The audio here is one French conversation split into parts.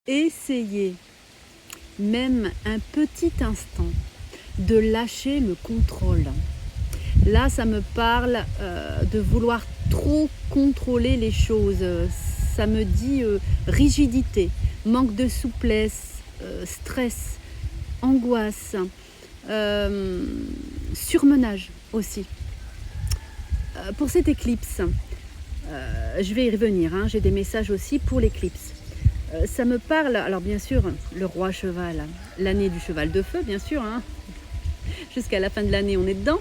Essayez, même un petit instant, de lâcher le contrôle. Là, ça me parle de vouloir trop contrôler les choses. Ça me dit rigidité, manque de souplesse, stress, angoisse, surmenage aussi. Pour cette éclipse, je vais y revenir, hein, j'ai des messages aussi pour l'éclipse. Ça me parle, alors bien sûr, le roi cheval, l'année du cheval de feu, bien sûr, hein, jusqu'à la fin de l'année on est dedans.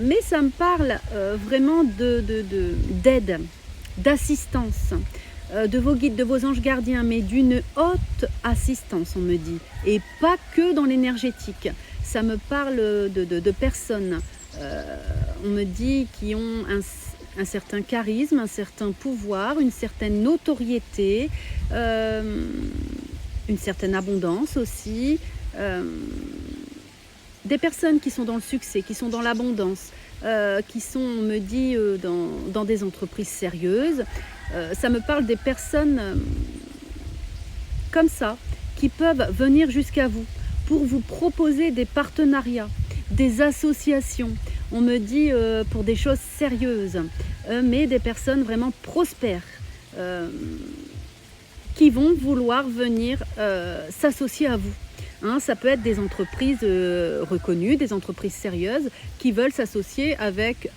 Mais ça me parle vraiment d'aide, d'assistance, de vos guides, de vos anges gardiens, mais d'une haute assistance, on me dit, et pas que dans l'énergétique. Ça me parle de personnes, on me dit, qui ont un certain charisme, un certain pouvoir, une certaine notoriété, une certaine abondance aussi. Des personnes qui sont dans le succès, qui sont dans l'abondance, qui sont, on me dit, dans des entreprises sérieuses. Ça me parle des personnes comme ça, qui peuvent venir jusqu'à vous pour vous proposer des partenariats, des associations. On me dit pour des choses sérieuses, mais des personnes vraiment prospères, qui vont vouloir venir s'associer à vous. Hein, ça peut être des entreprises reconnues, des entreprises sérieuses qui veulent s'associer avec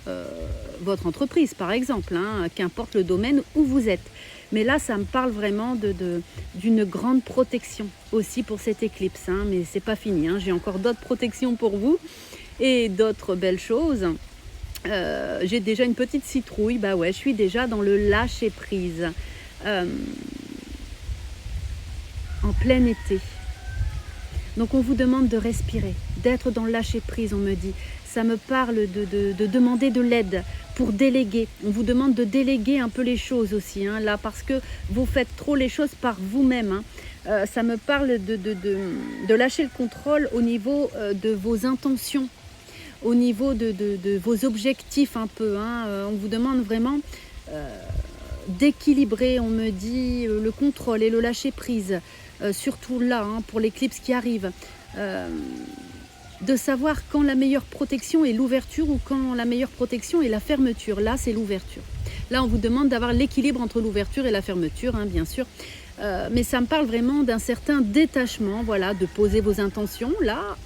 votre entreprise, par exemple, hein, qu'importe le domaine où vous êtes. Mais là, ça me parle vraiment d'une grande protection aussi pour cette éclipse. Hein, mais c'est pas fini, hein, j'ai encore d'autres protections pour vous et d'autres belles choses. J'ai déjà une petite citrouille, bah ouais, je suis déjà dans le lâcher prise. En plein été. Donc on vous demande de respirer, d'être dans le lâcher prise, on me dit. Ça me parle de demander de l'aide pour déléguer. On vous demande de déléguer un peu les choses aussi, hein, là, parce que vous faites trop les choses par vous-même. Hein. Ça me parle de lâcher le contrôle au niveau de vos intentions, au niveau de vos objectifs un peu. Hein. On vous demande vraiment d'équilibrer, on me dit, le contrôle et le lâcher prise. Surtout là, hein, pour l'éclipse qui arrive, de savoir quand la meilleure protection est l'ouverture ou quand la meilleure protection est la fermeture. Là, c'est l'ouverture. Là, on vous demande d'avoir l'équilibre entre l'ouverture et la fermeture, hein, bien sûr. Mais ça me parle vraiment d'un certain détachement, voilà, de poser vos intentions, là,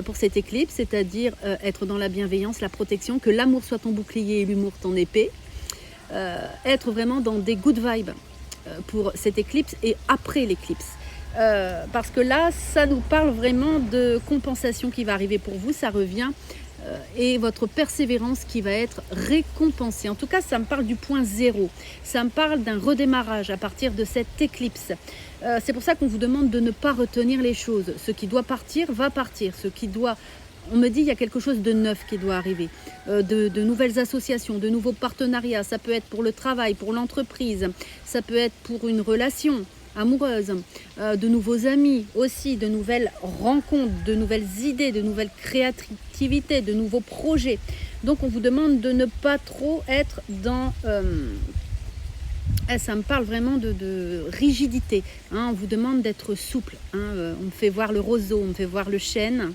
pour cette éclipse, c'est-à-dire être dans la bienveillance, la protection, que l'amour soit ton bouclier et l'humour ton épée. Être vraiment dans des good vibes pour cette éclipse et après l'éclipse. Parce que là, ça nous parle vraiment de compensation qui va arriver pour vous, ça revient, et votre persévérance qui va être récompensée. En tout cas, ça me parle du point zéro, ça me parle d'un redémarrage à partir de cette éclipse. C'est pour ça qu'on vous demande de ne pas retenir les choses. Ce qui doit partir, va partir. Ce qui doit... On me dit qu'il y a quelque chose de neuf qui doit arriver, de nouvelles associations, de nouveaux partenariats. Ça peut être pour le travail, pour l'entreprise, ça peut être pour une relation amoureuse, de nouveaux amis aussi, de nouvelles rencontres, de nouvelles idées, de nouvelles créativités, de nouveaux projets. Donc on vous demande de ne pas trop être dans... ça me parle vraiment de rigidité. Hein, on vous demande d'être souple. Hein, on me fait voir le roseau, on me fait voir le chêne.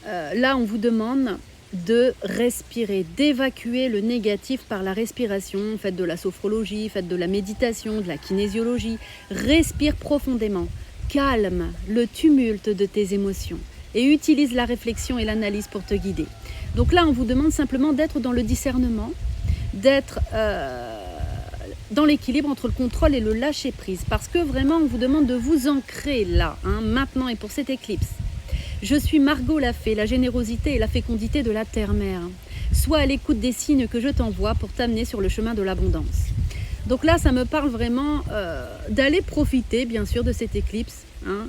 Là, on vous demande de respirer, d'évacuer le négatif par la respiration. Faites de la sophrologie, faites de la méditation, de la kinésiologie. Respire profondément, calme le tumulte de tes émotions et utilise la réflexion et l'analyse pour te guider. Donc là, on vous demande simplement d'être dans le discernement, d'être dans l'équilibre entre le contrôle et le lâcher-prise. Parce que vraiment, on vous demande de vous ancrer là, hein, maintenant et pour cette éclipse. Je suis Margot la fée, la générosité et la fécondité de la terre-mère. Sois à l'écoute des signes que je t'envoie pour t'amener sur le chemin de l'abondance. Donc là, ça me parle vraiment d'aller profiter, bien sûr, de cette éclipse. Hein.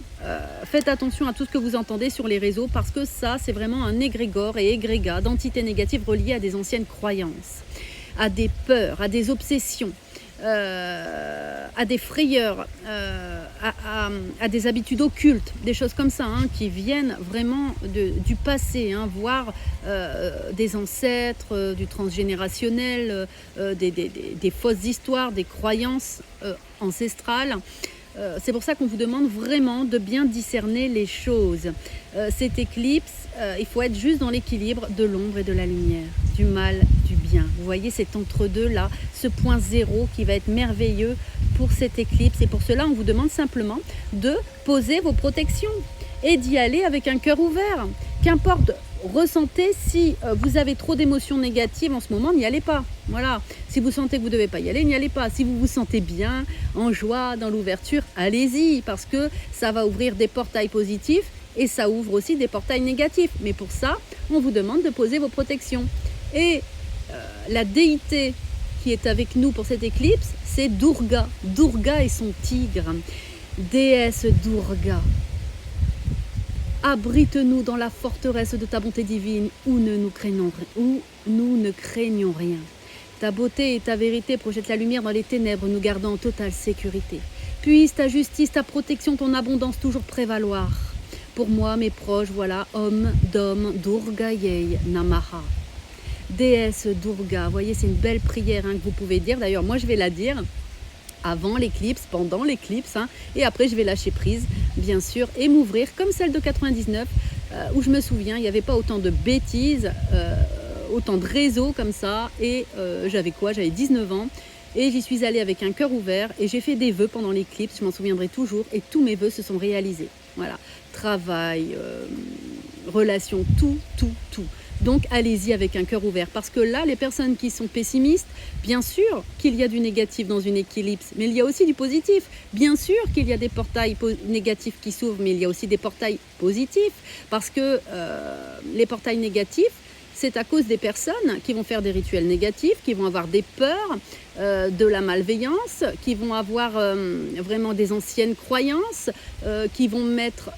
Faites attention à tout ce que vous entendez sur les réseaux parce que ça, c'est vraiment un égrégore et égrégat d'entités négatives reliées à des anciennes croyances, à des peurs, à des obsessions. À des frayeurs, à des habitudes occultes, des choses comme ça, hein, qui viennent vraiment du passé, hein, voire des ancêtres, du transgénérationnel, des fausses histoires, des croyances ancestrales. C'est pour ça qu'on vous demande vraiment de bien discerner les choses. Cette éclipse, il faut être juste dans l'équilibre de l'ombre et de la lumière, du mal, du bien. Vous voyez cet entre-deux-là, ce point zéro qui va être merveilleux pour cette éclipse. Et pour cela, on vous demande simplement de poser vos protections et d'y aller avec un cœur ouvert. Qu'importe, ressentez si vous avez trop d'émotions négatives en ce moment, n'y allez pas. Voilà. Si vous sentez que vous ne devez pas y aller, n'y allez pas. Si vous vous sentez bien, en joie, dans l'ouverture, allez-y, parce que ça va ouvrir des portails positifs et ça ouvre aussi des portails négatifs. Mais pour ça, on vous demande de poser vos protections. Et la déité qui est avec nous pour cette éclipse, c'est Durga. Durga et son tigre. Déesse Durga. Abrite-nous dans la forteresse de ta bonté divine où nous ne craignons rien. Ta beauté et ta vérité projettent la lumière dans les ténèbres, nous gardant en totale sécurité. Puisse ta justice, ta protection, ton abondance toujours prévaloir. Pour moi, mes proches, voilà, Om Dom Durgayey Namaha. Déesse Durga, vous voyez, c'est une belle prière, hein, que vous pouvez dire. D'ailleurs, moi, je vais la dire avant l'éclipse, pendant l'éclipse, hein, et après je vais lâcher prise, bien sûr, et m'ouvrir comme celle de 99, où je me souviens, il n'y avait pas autant de bêtises, autant de réseaux comme ça, et j'avais 19 ans, et j'y suis allée avec un cœur ouvert, et j'ai fait des vœux pendant l'éclipse, je m'en souviendrai toujours, et tous mes vœux se sont réalisés. Voilà, travail, relations, tout. Donc allez-y avec un cœur ouvert, parce que là, les personnes qui sont pessimistes, bien sûr qu'il y a du négatif dans une éclipse, mais il y a aussi du positif. Bien sûr qu'il y a des portails négatifs qui s'ouvrent, mais il y a aussi des portails positifs, parce que les portails négatifs, c'est à cause des personnes qui vont faire des rituels négatifs, qui vont avoir des peurs, de la malveillance, qui vont avoir vraiment des anciennes croyances, qui vont mettre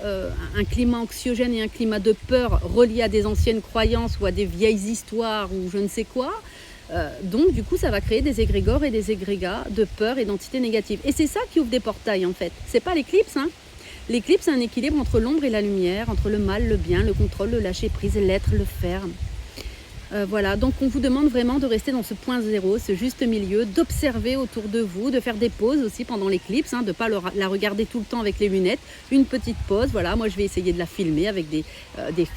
un climat anxiogène et un climat de peur relié à des anciennes croyances ou à des vieilles histoires ou je ne sais quoi. Donc du coup ça va créer des égrégores et des égrégats de peur et d'entités négatives. Et c'est ça qui ouvre des portails en fait. C'est pas l'éclipse, hein. L'éclipse, c'est un équilibre entre l'ombre et la lumière, entre le mal, le bien, le contrôle, le lâcher prise, l'être, le faire. Voilà, donc on vous demande vraiment de rester dans ce point zéro, ce juste milieu, d'observer autour de vous, de faire des pauses aussi pendant l'éclipse, hein, de ne pas la regarder tout le temps avec les lunettes, une petite pause, voilà, moi je vais essayer de la filmer avec des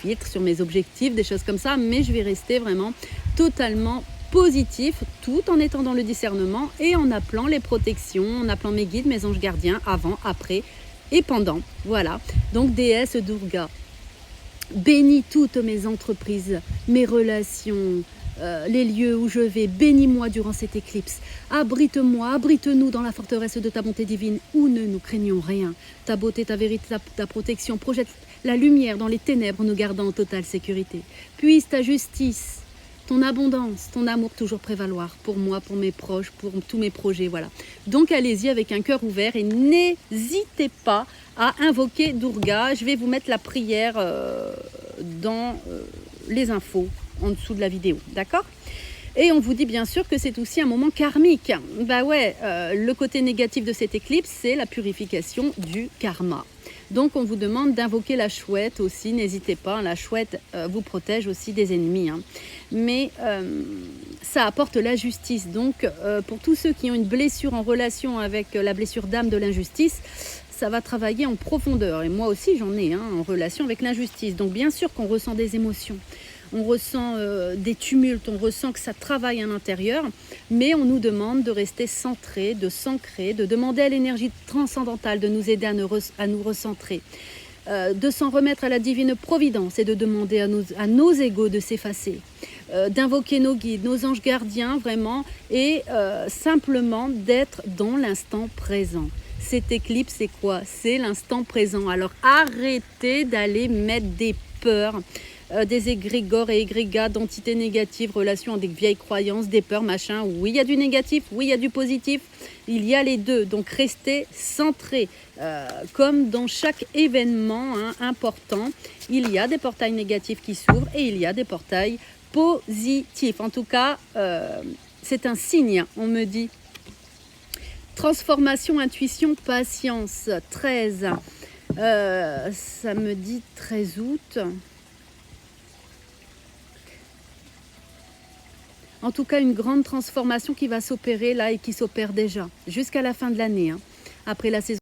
filtres sur mes objectifs, des choses comme ça, mais je vais rester vraiment totalement positif, tout en étant dans le discernement et en appelant les protections, en appelant mes guides, mes anges gardiens, avant, après et pendant, voilà, donc déesse Durga. Bénis toutes mes entreprises, mes relations, les lieux où je vais. Bénis-moi durant cette éclipse. Abrite-moi, abrite-nous dans la forteresse de ta bonté divine où ne nous craignons rien. Ta beauté, ta vérité, ta protection projette la lumière dans les ténèbres, nous gardant en totale sécurité. Puisse ta justice, ton abondance, ton amour toujours prévaloir pour moi, pour mes proches, pour tous mes projets, voilà. Donc allez-y avec un cœur ouvert et n'hésitez pas à invoquer Durga. Je vais vous mettre la prière dans les infos en dessous de la vidéo, d'accord ? Et on vous dit bien sûr que c'est aussi un moment karmique. Bah ouais, le côté négatif de cette éclipse, c'est la purification du karma. Donc on vous demande d'invoquer la chouette aussi, n'hésitez pas, hein, la chouette vous protège aussi des ennemis. Hein. Mais ça apporte la justice. Donc pour tous ceux qui ont une blessure en relation avec la blessure d'âme de l'injustice, ça va travailler en profondeur. Et moi aussi j'en ai en relation avec l'injustice. Donc bien sûr qu'on ressent des émotions. On ressent des tumultes, on ressent que ça travaille à l'intérieur, mais on nous demande de rester centré, de s'ancrer, de demander à l'énergie transcendantale de nous aider à nous recentrer, de s'en remettre à la divine providence et de demander à nos égos de s'effacer, d'invoquer nos guides, nos anges gardiens vraiment, et simplement d'être dans l'instant présent. Cette éclipse, c'est quoi ? C'est l'instant présent. Alors arrêtez d'aller mettre des peurs, des égrégores et égrégats d'entités négatives, relations avec vieilles croyances, des peurs, machin. Oui, il y a du négatif, oui, il y a du positif. Il y a les deux. Donc, restez centrés. Comme dans chaque événement important, il y a des portails négatifs qui s'ouvrent et il y a des portails positifs. En tout cas, c'est un signe, on me dit. Transformation, intuition, patience. 13. Ça me dit 13 août. En tout cas, une grande transformation qui va s'opérer là et qui s'opère déjà jusqu'à la fin de l'année. Hein. Après la saison.